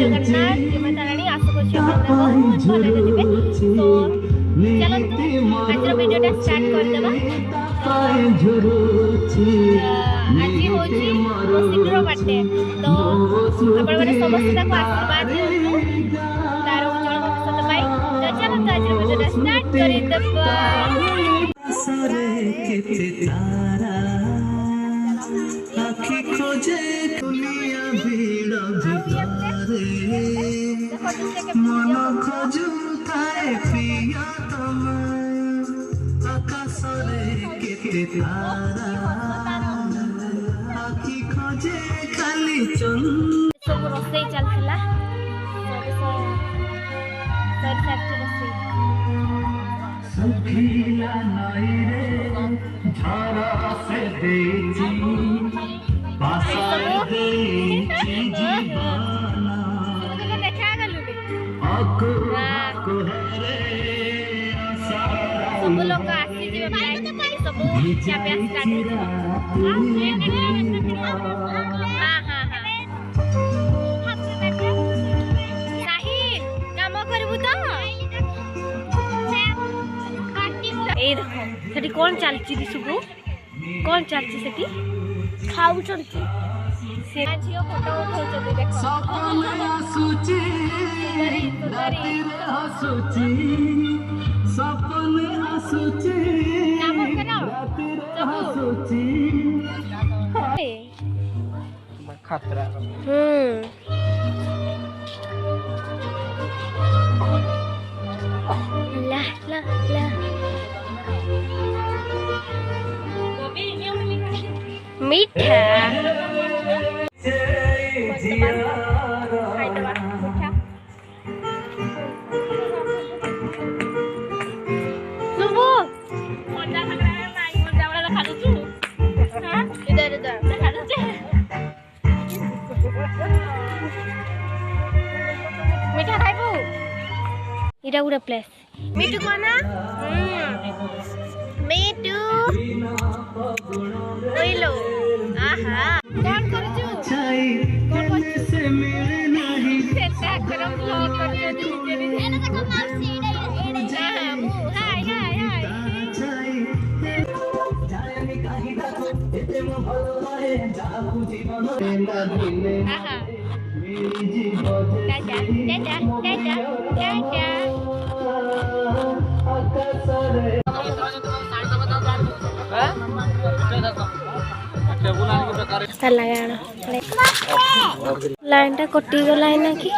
जगन्नाथ जय माता रानी आशा करछि बहुत भले थे। तो चलतु आज वीडियोटा स्टार्ट कर देबा। आज होची शीघ्र बाटे तो आपण माने समस्त को आशीर्वाद दियंतु तार उज्जवल भविष्य पाई। तो चलतु आज वीडियोटा स्टार्ट करि देबा। सरे केते तारा आखि खोजे दुनिया भीड़ भितरे मन खोजु थाए पिया तम आकाशरे केते तारा आखि खोजे खाली चंद सब रोसई चलथिला सर फैक्ट्री रोसई सुखीला नाई रे झारा से देची पासा देची जीवाना तुमको देखा गलु रे आको आको हरे सब लोग आसी जे भाई सब चापे स्टार्ट हां हां हां साहिल काम करबू तो ए देखो सेठी कोन चलची दिसुबू कोन चलची सेठी खाउचंती से झियो फोटो उठाउचंती देखो सपने आसुची राती रे हसुची सपने आसुची काम करो राती रे हसुची खतरा ला ला ला मीठा मीठा खाइबू इरा उरा प्लेस मीठू कोना मीठू ओइलो आहा कौन करजू कौन से मिले नहीं सेटा करम ब्लॉग कर दे तेरी एना का माउसी एडा हाय हाय हाय जायनी काही दाखो एते मो भलो रहे जाबु जीवन तेंदा दिने आहा मेरी जीवन टाटा टाटा टाटा टाटा आकाशरे लाइन टा कटी गला है ना कि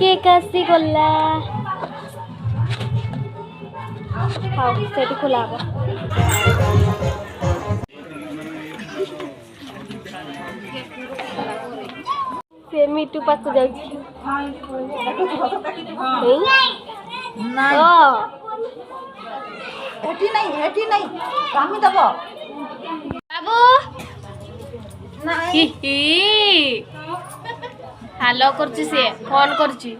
केक आसी गला हाँ सेठी खोला से मीठू पास जाउची नहीं कामी दबो बाबू ହାଲୋ କରୁଛି ସିଏ ଫୋନ୍ କରୁଛି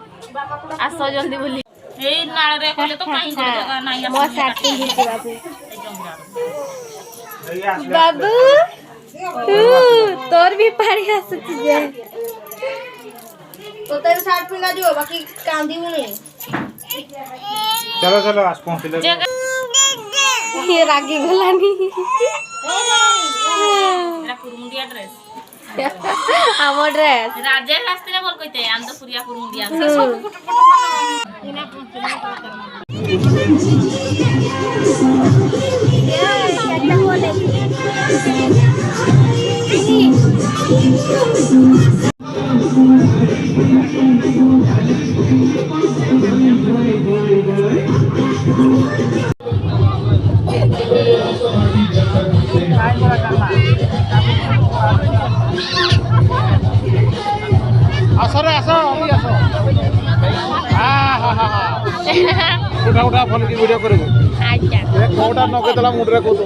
ଆସ ଜଲ୍ଦି ବୋଲି ଏଇ ନାଳରେ କଲେ ତ କାହିଁ ଗୋଟେ ଜାଗା ନାହିଁ ମୋ ସାର୍ଟ ପିନ୍ଧିଛି ବାବୁ ତୋର ବି ପାଣି ଆସୁଛି ଯେ तो तेरे साथ पिला जो बाकी कांदी नहीं चलो चलो आज पहुँचले ये रागी गलानी ଏଟା କୁରୁମୁଣ୍ଡିଆ ଡ୍ରେସ୍ ଆମ ଡ୍ରେସ୍ ରାଜେଶ ଆସିଥିଲେ ଭଲ କହିତେ ଆନ୍ଦପୁରିଆ କୁରୁମୁଣ୍ଡିଆ आस रे आस अभी आस उठा उठा फोन की वीडियो करेगु अच्छा कोटा नगे देला मुंडरे को तो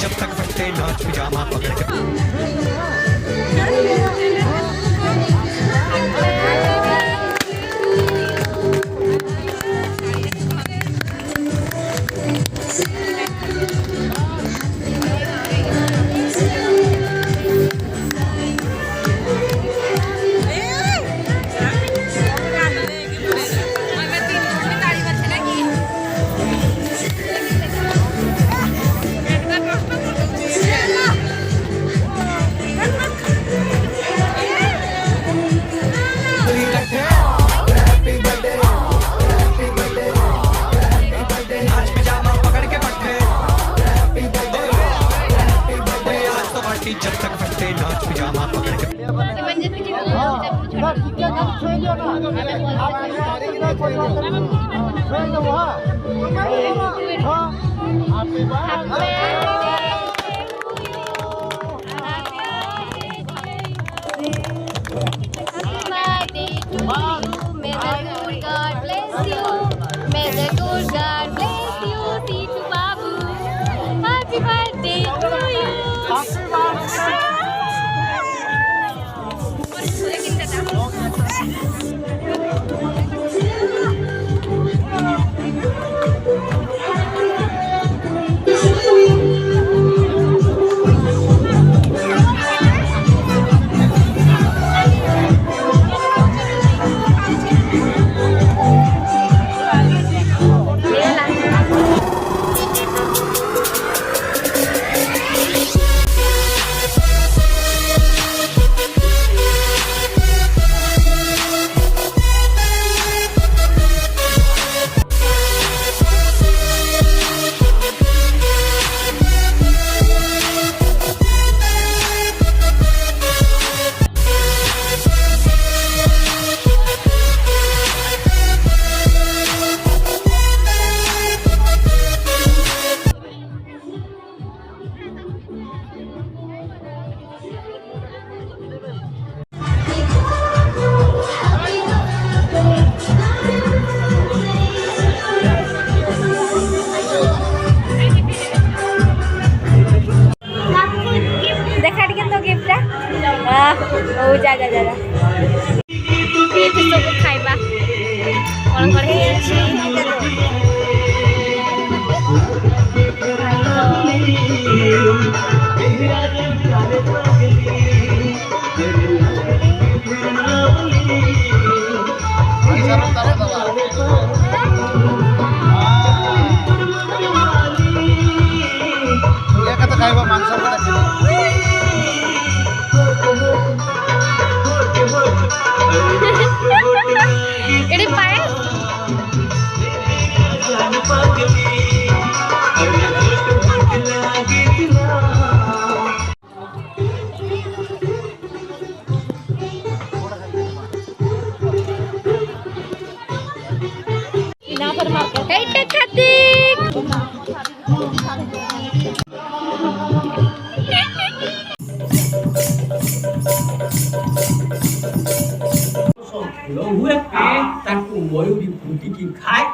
जब तक फटते नाच पिजामा पकड़ के जब तक फटते नाच पिजामा पकड़ के Happy birthday to you. देखा टिके तो गिफ्ट ओ जा जा जा ये तो सब खाइबा कोन कोन हे छी खाइबा मांस एडी पायस ना पर मार्केट एटे खाती লহুৱে পেট তাকো ময়ো দি ফুটি কি খাই